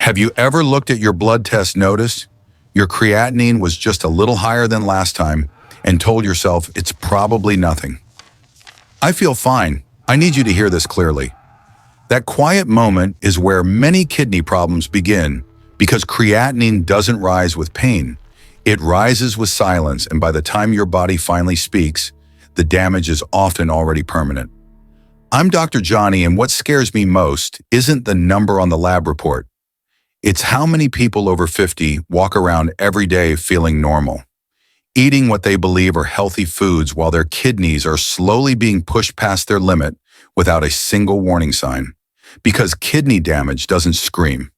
Have you ever looked at your blood test, noticed your creatinine was just a little higher than last time, and told yourself it's probably nothing? I feel fine. I need you to hear this clearly. That quiet moment is where many kidney problems begin, because creatinine doesn't rise with pain. It rises with silence, and by the time your body finally speaks, the damage is often already permanent. I'm Dr. Johnny, and what scares me most isn't the number on the lab report. It's how many people over 50 walk around every day feeling normal, eating what they believe are healthy foods while their kidneys are slowly being pushed past their limit without a single warning sign. Because kidney damage doesn't scream.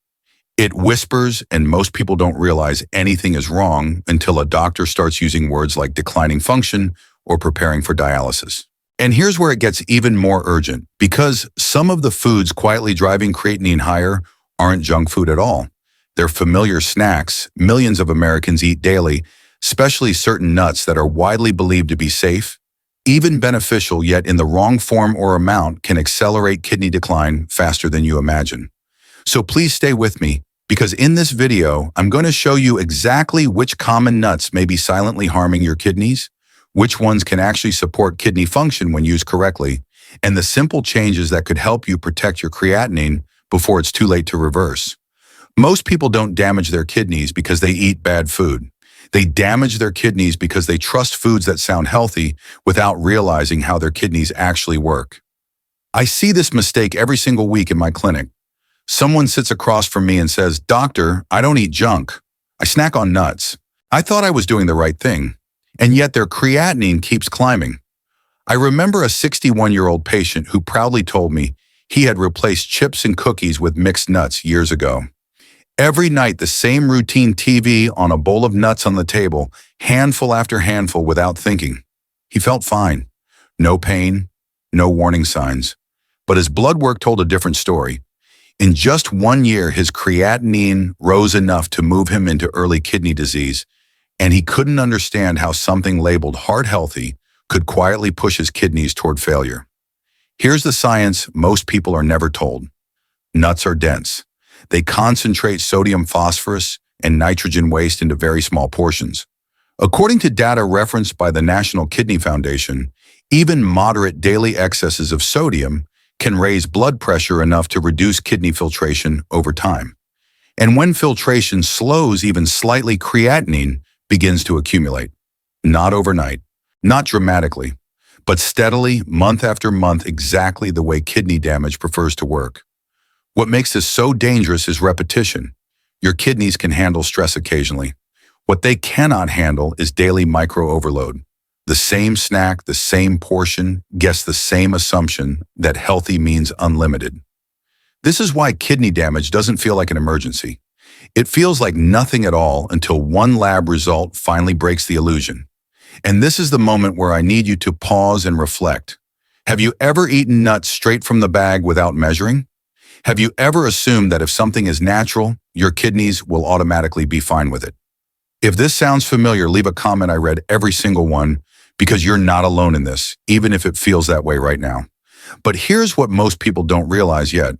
It whispers, and most people don't realize anything is wrong until a doctor starts using words like declining function or preparing for dialysis. And here's where it gets even more urgent, because some of the foods quietly driving creatinine higher aren't junk food at all. They're familiar snacks millions of Americans eat daily, especially certain nuts that are widely believed to be safe, even beneficial, yet in the wrong form or amount can accelerate kidney decline faster than you imagine. So please stay with me, because in this video, I'm going to show you exactly which common nuts may be silently harming your kidneys, which ones can actually support kidney function when used correctly, and the simple changes that could help you protect your creatinine before it's too late to reverse. Most people don't damage their kidneys because they eat bad food. They damage their kidneys because they trust foods that sound healthy without realizing how their kidneys actually work. I see this mistake every single week in my clinic. Someone sits across from me and says, "Doctor, I don't eat junk. I snack on nuts. I thought I was doing the right thing." And yet their creatinine keeps climbing. I remember a 61-year-old patient who proudly told me he had replaced chips and cookies with mixed nuts years ago. Every night, the same routine TV on a bowl of nuts on the table, handful after handful without thinking. He felt fine. No pain, no warning signs. But his blood work told a different story. In just 1 year, his creatinine rose enough to move him into early kidney disease, and he couldn't understand how something labeled heart healthy could quietly push his kidneys toward failure. Here's the science most people are never told. Nuts are dense. They concentrate sodium, phosphorus, and nitrogen waste into very small portions. According to data referenced by the National Kidney Foundation, even moderate daily excesses of sodium can raise blood pressure enough to reduce kidney filtration over time. And when filtration slows even slightly, creatinine begins to accumulate. Not overnight, not dramatically, but steadily, month after month, exactly the way kidney damage prefers to work. What makes this so dangerous is repetition. Your kidneys can handle stress occasionally. What they cannot handle is daily micro-overload. The same snack, the same portion, guess the same assumption that healthy means unlimited. This is why kidney damage doesn't feel like an emergency. It feels like nothing at all until one lab result finally breaks the illusion. And this is the moment where I need you to pause and reflect. Have you ever eaten nuts straight from the bag without measuring? Have you ever assumed that if something is natural, your kidneys will automatically be fine with it? If this sounds familiar, leave a comment. I read every single one, because you're not alone in this, even if it feels that way right now. But here's what most people don't realize yet.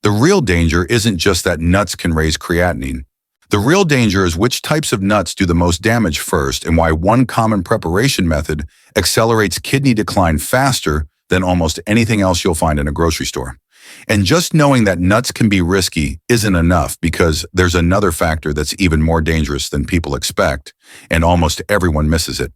The real danger isn't just that nuts can raise creatinine. The real danger is which types of nuts do the most damage first, and why one common preparation method accelerates kidney decline faster than almost anything else you'll find in a grocery store. And just knowing that nuts can be risky isn't enough, because there's another factor that's even more dangerous than people expect, and almost everyone misses it.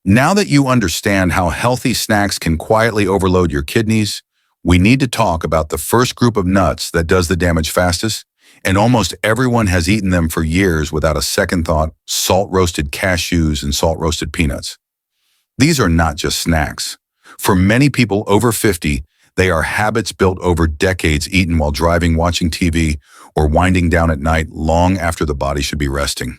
Now that you understand how healthy snacks can quietly overload your kidneys, we need to talk about the first group of nuts that does the damage fastest, and almost everyone has eaten them for years without a second thought: salt-roasted cashews and salt-roasted peanuts. These are not just snacks. For many people over 50, they are habits built over decades, eaten while driving, watching TV, or winding down at night long after the body should be resting.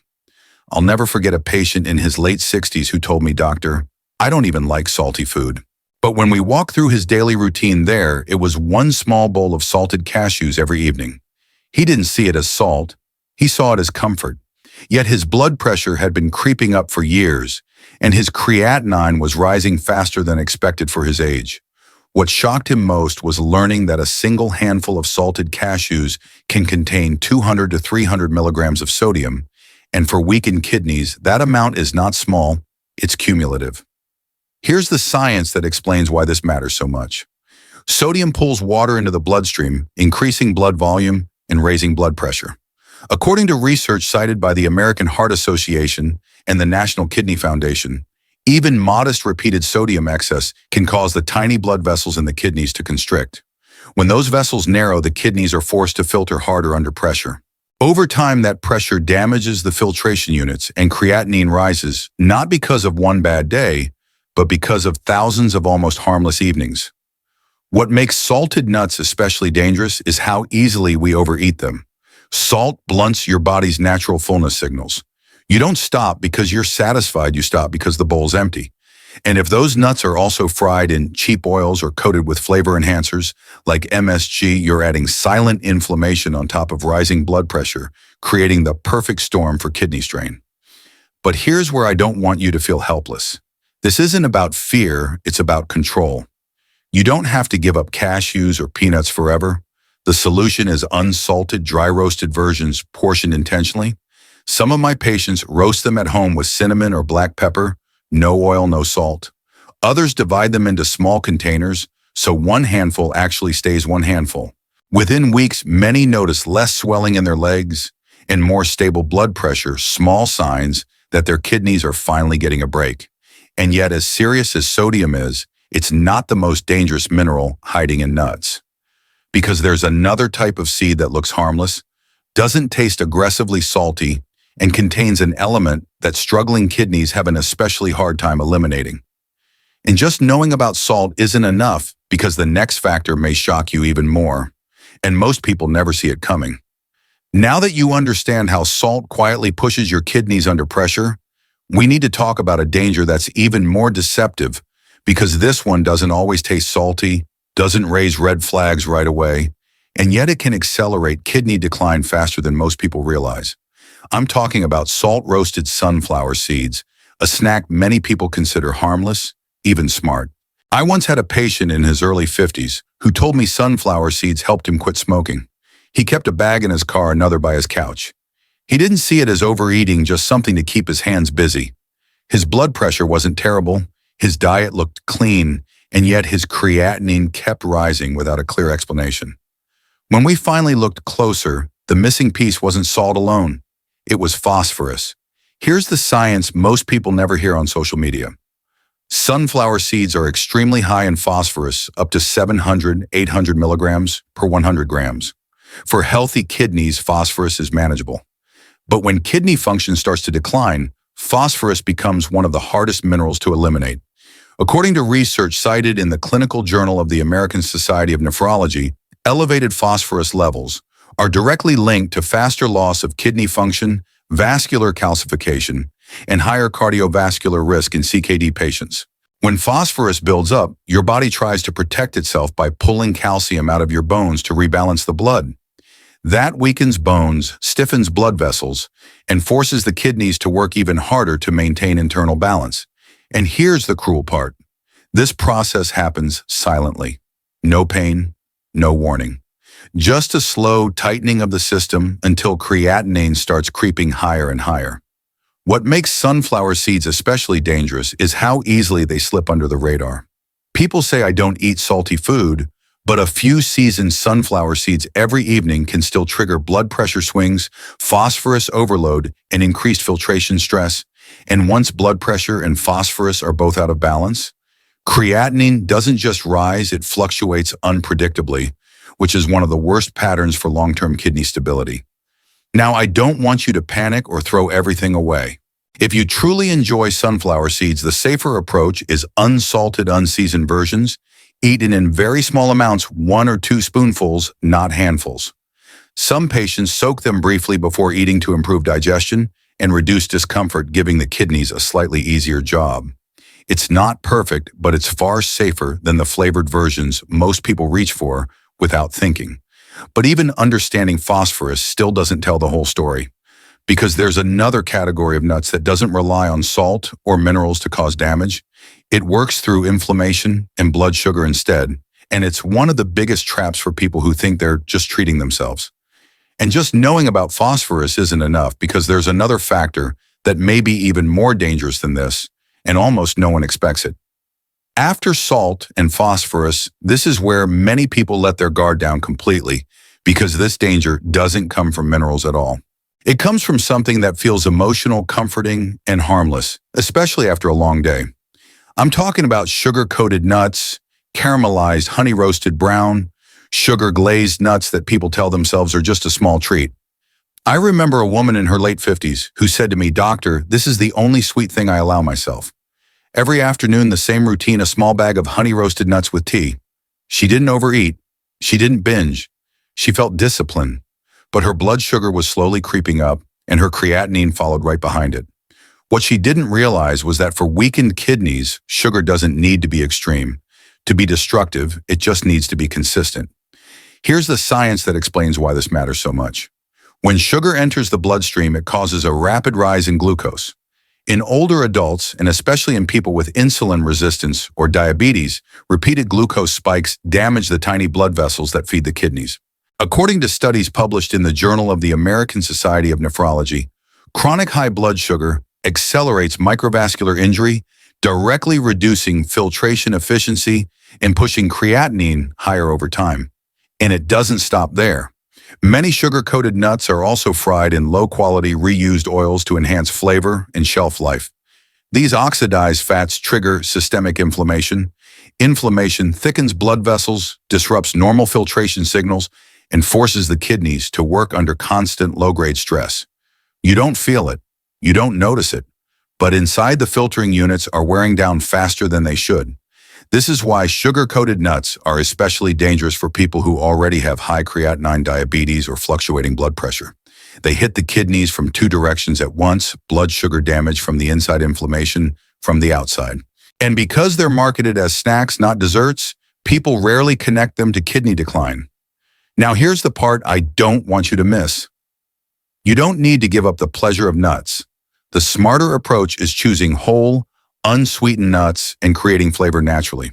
I'll never forget a patient in his late 60s who told me, "Doctor, I don't even like salty food." But when we walked through his daily routine there, it was one small bowl of salted cashews every evening. He didn't see it as salt. He saw it as comfort. Yet his blood pressure had been creeping up for years, and his creatinine was rising faster than expected for his age. What shocked him most was learning that a single handful of salted cashews can contain 200 to 300 milligrams of sodium, and for weakened kidneys, that amount is not small, it's cumulative. Here's the science that explains why this matters so much. Sodium pulls water into the bloodstream, increasing blood volume and raising blood pressure. According to research cited by the American Heart Association and the National Kidney Foundation, even modest repeated sodium excess can cause the tiny blood vessels in the kidneys to constrict. When those vessels narrow, the kidneys are forced to filter harder under pressure. Over time, that pressure damages the filtration units and creatinine rises, not because of one bad day, but because of thousands of almost harmless evenings. What makes salted nuts especially dangerous is how easily we overeat them. Salt blunts your body's natural fullness signals. You don't stop because you're satisfied, you stop because the bowl's empty. And if those nuts are also fried in cheap oils or coated with flavor enhancers like MSG, you're adding silent inflammation on top of rising blood pressure, creating the perfect storm for kidney strain. But here's where I don't want you to feel helpless. This isn't about fear, it's about control. You don't have to give up cashews or peanuts forever. The solution is unsalted, dry-roasted versions portioned intentionally. Some of my patients roast them at home with cinnamon or black pepper, no oil, no salt. Others divide them into small containers, so one handful actually stays one handful. Within weeks, many notice less swelling in their legs and more stable blood pressure, small signs that their kidneys are finally getting a break. And yet, as serious as sodium is, it's not the most dangerous mineral hiding in nuts. Because there's another type of seed that looks harmless, doesn't taste aggressively salty, and contains an element that struggling kidneys have an especially hard time eliminating. And just knowing about salt isn't enough because the next factor may shock you even more, and most people never see it coming. Now that you understand how salt quietly pushes your kidneys under pressure, we need to talk about a danger that's even more deceptive because this one doesn't always taste salty, doesn't raise red flags right away, and yet it can accelerate kidney decline faster than most people realize. I'm talking about salt-roasted sunflower seeds, a snack many people consider harmless, even smart. I once had a patient in his early 50s who told me sunflower seeds helped him quit smoking. He kept a bag in his car, another by his couch. He didn't see it as overeating, just something to keep his hands busy. His blood pressure wasn't terrible, his diet looked clean, and yet his creatinine kept rising without a clear explanation. When we finally looked closer, the missing piece wasn't salt alone. It was phosphorus. Here's the science most people never hear on social media. Sunflower seeds are extremely high in phosphorus, up to 700, 800 milligrams per 100 grams. For healthy kidneys, phosphorus is manageable. But when kidney function starts to decline, phosphorus becomes one of the hardest minerals to eliminate. According to research cited in the Clinical Journal of the American Society of Nephrology, elevated phosphorus levels are directly linked to faster loss of kidney function, vascular calcification, and higher cardiovascular risk in CKD patients. When phosphorus builds up, your body tries to protect itself by pulling calcium out of your bones to rebalance the blood. That weakens bones, stiffens blood vessels, and forces the kidneys to work even harder to maintain internal balance. And here's the cruel part. This process happens silently. No pain, no warning. Just a slow tightening of the system until creatinine starts creeping higher and higher. What makes sunflower seeds especially dangerous is how easily they slip under the radar. People say I don't eat salty food, but a few seasoned sunflower seeds every evening can still trigger blood pressure swings, phosphorus overload, and increased filtration stress. And once blood pressure and phosphorus are both out of balance, creatinine doesn't just rise, it fluctuates unpredictably, which is one of the worst patterns for long-term kidney stability. Now, I don't want you to panic or throw everything away. If you truly enjoy sunflower seeds, the safer approach is unsalted, unseasoned versions, eaten in very small amounts, 1 or 2 spoonfuls, not handfuls. Some patients soak them briefly before eating to improve digestion and reduce discomfort, giving the kidneys a slightly easier job. It's not perfect, but it's far safer than the flavored versions most people reach for without thinking. But even understanding phosphorus still doesn't tell the whole story. because there's another category of nuts that doesn't rely on salt or minerals to cause damage. It works through inflammation and blood sugar instead, and it's one of the biggest traps for people who think they're just treating themselves. And just knowing about phosphorus isn't enough, because there's another factor that may be even more dangerous than this, and almost no one expects it. After salt and phosphorus, this is where many people let their guard down completely, because this danger doesn't come from minerals at all. It comes from something that feels emotional, comforting, and harmless, especially after a long day. I'm talking about sugar-coated nuts, caramelized honey-roasted brown, sugar-glazed nuts that people tell themselves are just a small treat. I remember a woman in her late 50s who said to me, "Doctor, this is the only sweet thing I allow myself. Every afternoon, the same routine, a small bag of honey-roasted nuts with tea." She didn't overeat. She didn't binge. She felt discipline, but her blood sugar was slowly creeping up, and her creatinine followed right behind it. What she didn't realize was that for weakened kidneys, sugar doesn't need to be extreme. To be destructive, it just needs to be consistent. Here's the science that explains why this matters so much. When sugar enters the bloodstream, it causes a rapid rise in glucose. In older adults, and especially in people with insulin resistance or diabetes, repeated glucose spikes damage the tiny blood vessels that feed the kidneys. According to studies published in the Journal of the American Society of Nephrology, chronic high blood sugar accelerates microvascular injury, directly reducing filtration efficiency and pushing creatinine higher over time. And it doesn't stop there. Many sugar-coated nuts are also fried in low-quality reused oils to enhance flavor and shelf life. These oxidized fats trigger systemic inflammation. Inflammation thickens blood vessels, disrupts normal filtration signals, and forces the kidneys to work under constant low-grade stress. You don't feel it, you don't notice it, but inside the filtering units are wearing down faster than they should. This is why sugar-coated nuts are especially dangerous for people who already have high creatinine diabetes or fluctuating blood pressure. They hit the kidneys from two directions at once: blood sugar damage from the inside, inflammation from the outside. And because they're marketed as snacks, not desserts, people rarely connect them to kidney decline. Now here's the part I don't want you to miss. You don't need to give up the pleasure of nuts. The smarter approach is choosing whole, unsweetened nuts and creating flavor naturally.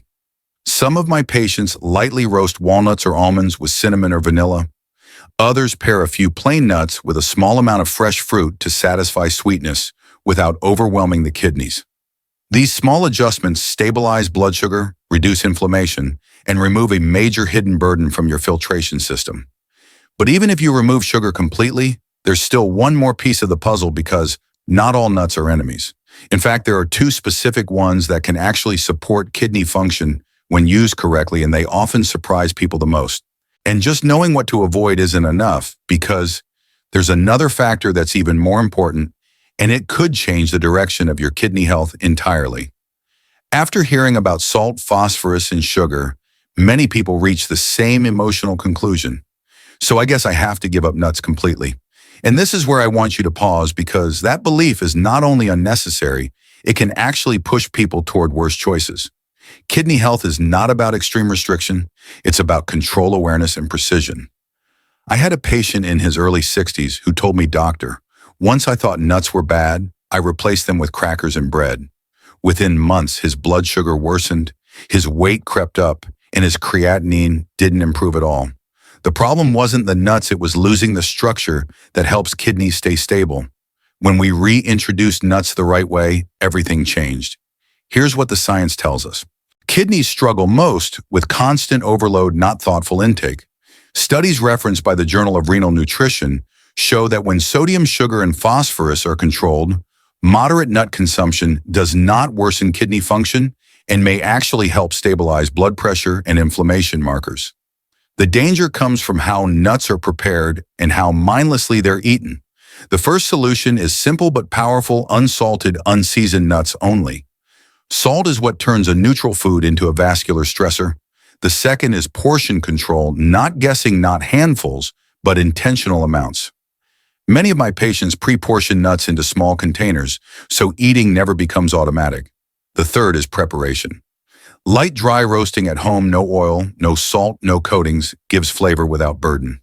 Some of my patients lightly roast walnuts or almonds with cinnamon or vanilla. Others pair a few plain nuts with a small amount of fresh fruit to satisfy sweetness without overwhelming the kidneys. These small adjustments stabilize blood sugar, reduce inflammation, and remove a major hidden burden from your filtration system. But even if you remove sugar completely, there's still one more piece of the puzzle, because not all nuts are enemies. In fact, there are two specific ones that can actually support kidney function when used correctly, and they often surprise people the most. And just knowing what to avoid isn't enough, because there's another factor that's even more important, and it could change the direction of your kidney health entirely. After hearing about salt, phosphorus, and sugar, many people reach the same emotional conclusion. So I guess I have to give up nuts completely. And this is where I want you to pause, because that belief is not only unnecessary, it can actually push people toward worse choices. Kidney health is not about extreme restriction, it's about control, awareness, and precision. I had a patient in his early 60s who told me, "Doctor, once I thought nuts were bad, I replaced them with crackers and bread." Within months, his blood sugar worsened, his weight crept up, and his creatinine didn't improve at all. The problem wasn't the nuts, it was losing the structure that helps kidneys stay stable. When we reintroduced nuts the right way, everything changed. Here's what the science tells us. Kidneys struggle most with constant overload, not thoughtful intake. Studies referenced by the Journal of Renal Nutrition show that when sodium, sugar, and phosphorus are controlled, moderate nut consumption does not worsen kidney function and may actually help stabilize blood pressure and inflammation markers. The danger comes from how nuts are prepared and how mindlessly they're eaten. The first solution is simple but powerful: unsalted, unseasoned nuts only. Salt is what turns a neutral food into a vascular stressor. The second is portion control, not guessing, not handfuls, but intentional amounts. Many of my patients pre-portion nuts into small containers, so eating never becomes automatic. The third is preparation. Light, dry roasting at home, no oil, no salt, no coatings, gives flavor without burden.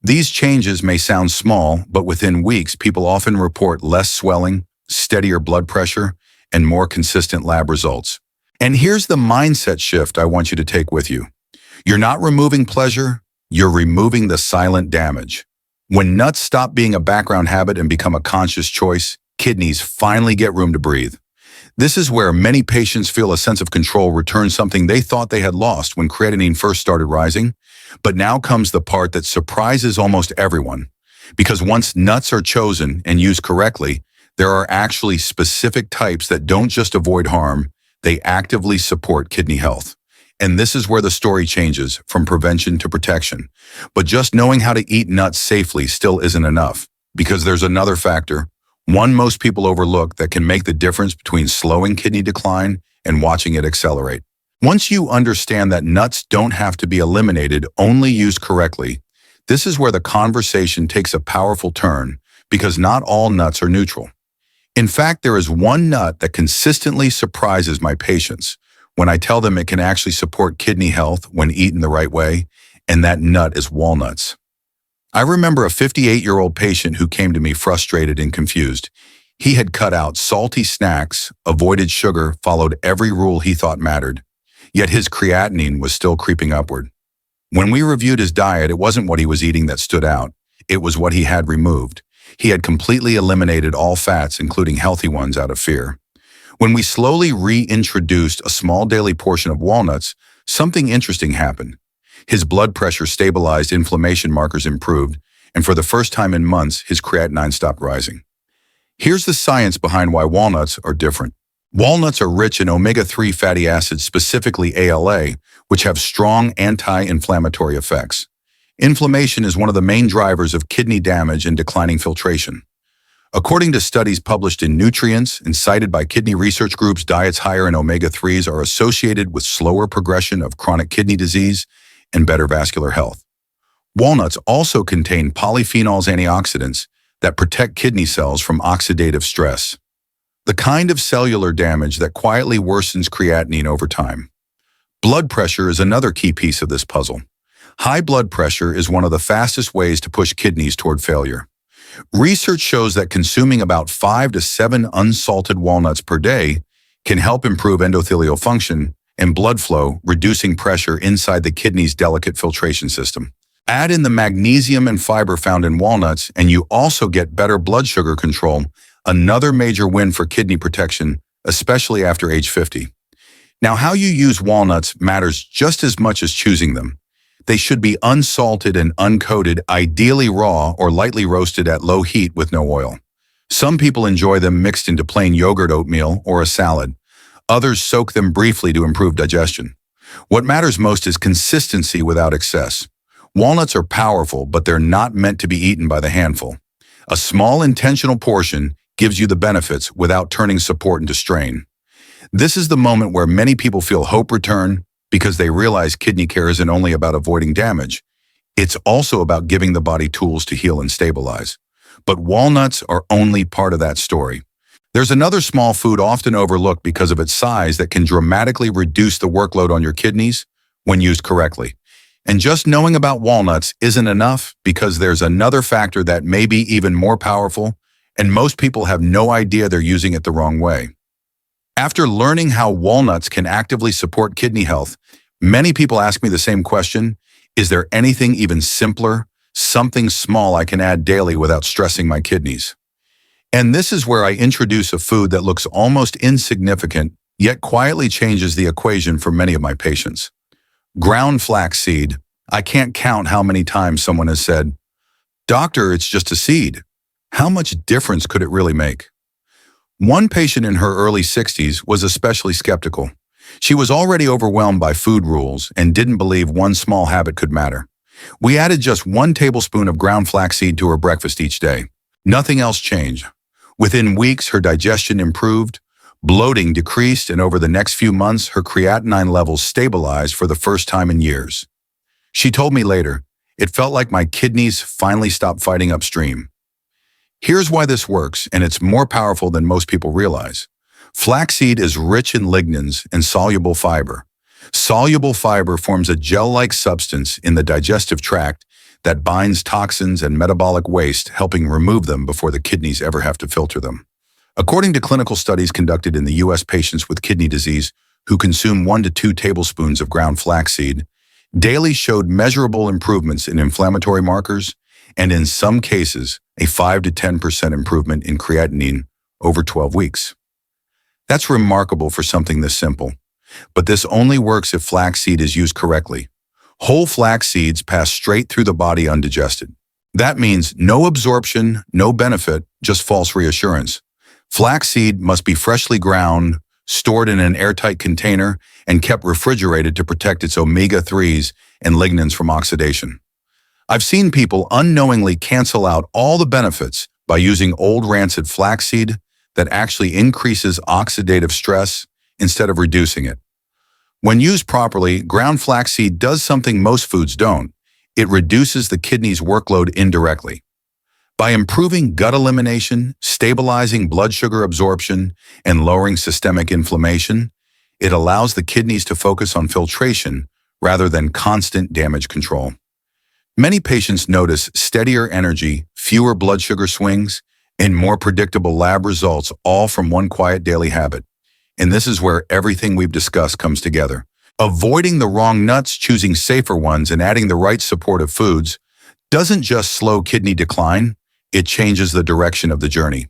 These changes may sound small, but within weeks, people often report less swelling, steadier blood pressure, and more consistent lab results. And here's the mindset shift I want you to take with you. You're not removing pleasure, you're removing the silent damage. When nuts stop being a background habit and become a conscious choice, kidneys finally get room to breathe. This is where many patients feel a sense of control return, something they thought they had lost when creatinine first started rising. But now comes the part that surprises almost everyone. Because once nuts are chosen and used correctly, there are actually specific types that don't just avoid harm, they actively support kidney health. And this is where the story changes from prevention to protection. But just knowing how to eat nuts safely still isn't enough, because there's another factor, one most people overlook, that can make the difference between slowing kidney decline and watching it accelerate. Once you understand that nuts don't have to be eliminated, only used correctly, this is where the conversation takes a powerful turn, because not all nuts are neutral. In fact, there is one nut that consistently surprises my patients when I tell them it can actually support kidney health when eaten the right way, and that nut is walnuts. I remember a 58-year-old patient who came to me frustrated and confused. He had cut out salty snacks, avoided sugar, followed every rule he thought mattered, yet his creatinine was still creeping upward. When we reviewed his diet, it wasn't what he was eating that stood out, it was what he had removed. He had completely eliminated all fats, including healthy ones, out of fear. When we slowly reintroduced a small daily portion of walnuts, something interesting happened. His blood pressure stabilized, inflammation markers improved, and for the first time in months, his creatinine stopped rising. Here's the science behind why walnuts are different. Walnuts are rich in omega-3 fatty acids, specifically ALA, which have strong anti-inflammatory effects. Inflammation is one of the main drivers of kidney damage and declining filtration. According to studies published in Nutrients and cited by kidney research groups, diets higher in omega-3s are associated with slower progression of chronic kidney disease and better vascular health. Walnuts also contain polyphenols, antioxidants, that protect kidney cells from oxidative stress, the kind of cellular damage that quietly worsens creatinine over time. Blood pressure is another key piece of this puzzle. High blood pressure is one of the fastest ways to push kidneys toward failure. Research shows that consuming about 5 to 7 unsalted walnuts per day can help improve endothelial function and blood flow, reducing pressure inside the kidney's delicate filtration system. Add in the magnesium and fiber found in walnuts, and you also get better blood sugar control, another major win for kidney protection, especially after age 50. Now, how you use walnuts matters just as much as choosing them. They should be unsalted and uncoated, ideally raw or lightly roasted at low heat with no oil. Some people enjoy them mixed into plain yogurt, oatmeal, or a salad. Others soak them briefly to improve digestion. What matters most is consistency without excess. Walnuts are powerful, but they're not meant to be eaten by the handful. A small intentional portion gives you the benefits without turning support into strain. This is the moment where many people feel hope return, because they realize kidney care isn't only about avoiding damage, it's also about giving the body tools to heal and stabilize. But walnuts are only part of that story. There's another small food often overlooked because of its size that can dramatically reduce the workload on your kidneys when used correctly. And just knowing about walnuts isn't enough, because there's another factor that may be even more powerful, and most people have no idea they're using it the wrong way. After learning how walnuts can actively support kidney health, many people ask me the same question: is there anything even simpler, something small I can add daily without stressing my kidneys? And this is where I introduce a food that looks almost insignificant, yet quietly changes the equation for many of my patients. Ground flaxseed. I can't count how many times someone has said, "Doctor, it's just a seed. How much difference could it really make?" One patient in her early 60s was especially skeptical. She was already overwhelmed by food rules and didn't believe one small habit could matter. We added just 1 tablespoon of ground flaxseed to her breakfast each day. Nothing else changed. Within weeks, her digestion improved, bloating decreased, and over the next few months, her creatinine levels stabilized for the first time in years. She told me later, "It felt like my kidneys finally stopped fighting upstream." Here's why this works, and it's more powerful than most people realize. Flaxseed is rich in lignans and soluble fiber. Soluble fiber forms a gel-like substance in the digestive tract that binds toxins and metabolic waste, helping remove them before the kidneys ever have to filter them. According to clinical studies conducted in the U.S., patients with kidney disease who consume 1 to 2 tablespoons of ground flaxseed daily showed measurable improvements in inflammatory markers and, in some cases, a 5 to 10% improvement in creatinine over 12 weeks. That's remarkable for something this simple. But this only works if flaxseed is used correctly. Whole flax seeds pass straight through the body undigested. That means no absorption, no benefit, just false reassurance. Flaxseed must be freshly ground, stored in an airtight container, and kept refrigerated to protect its omega-3s and lignans from oxidation. I've seen people unknowingly cancel out all the benefits by using old rancid flaxseed that actually increases oxidative stress instead of reducing it. When used properly, ground flaxseed does something most foods don't. It reduces the kidney's workload indirectly. By improving gut elimination, stabilizing blood sugar absorption, and lowering systemic inflammation, it allows the kidneys to focus on filtration rather than constant damage control. Many patients notice steadier energy, fewer blood sugar swings, and more predictable lab results, all from one quiet daily habit. And this is where everything we've discussed comes together. Avoiding the wrong nuts, choosing safer ones, and adding the right supportive foods doesn't just slow kidney decline, it changes the direction of the journey.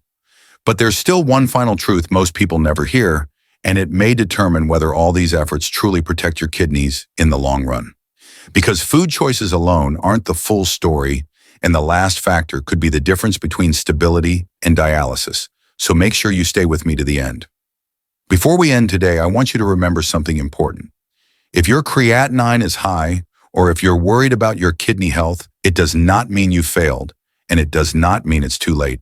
But there's still one final truth most people never hear, and it may determine whether all these efforts truly protect your kidneys in the long run. Because food choices alone aren't the full story, and the last factor could be the difference between stability and dialysis. So make sure you stay with me to the end. Before we end today, I want you to remember something important. If your creatinine is high, or if you're worried about your kidney health, it does not mean you failed, and it does not mean it's too late.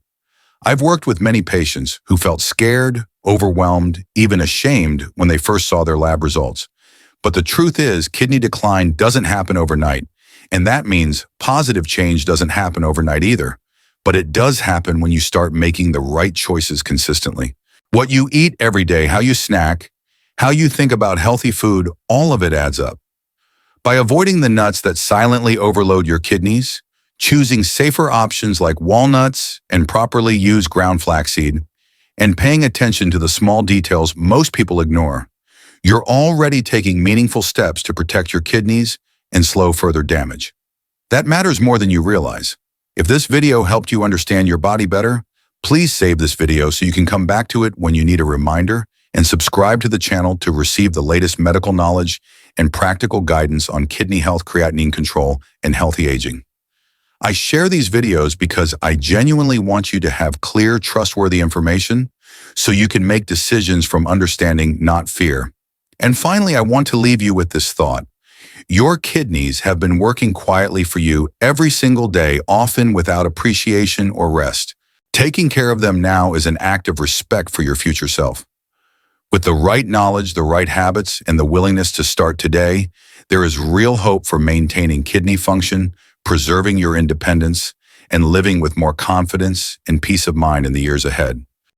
I've worked with many patients who felt scared, overwhelmed, even ashamed when they first saw their lab results. But the truth is, kidney decline doesn't happen overnight, and that means positive change doesn't happen overnight either. But it does happen when you start making the right choices consistently. What you eat every day, how you snack, how you think about healthy food, all of it adds up. By avoiding the nuts that silently overload your kidneys, choosing safer options like walnuts and properly used ground flaxseed, and paying attention to the small details most people ignore, you're already taking meaningful steps to protect your kidneys and slow further damage. That matters more than you realize. If this video helped you understand your body better, please save this video so you can come back to it when you need a reminder, and subscribe to the channel to receive the latest medical knowledge and practical guidance on kidney health, creatinine control, and healthy aging. I share these videos because I genuinely want you to have clear, trustworthy information so you can make decisions from understanding, not fear. And finally, I want to leave you with this thought. Your kidneys have been working quietly for you every single day, often without appreciation or rest. Taking care of them now is an act of respect for your future self. With the right knowledge, the right habits, and the willingness to start today, there is real hope for maintaining kidney function, preserving your independence, and living with more confidence and peace of mind in the years ahead.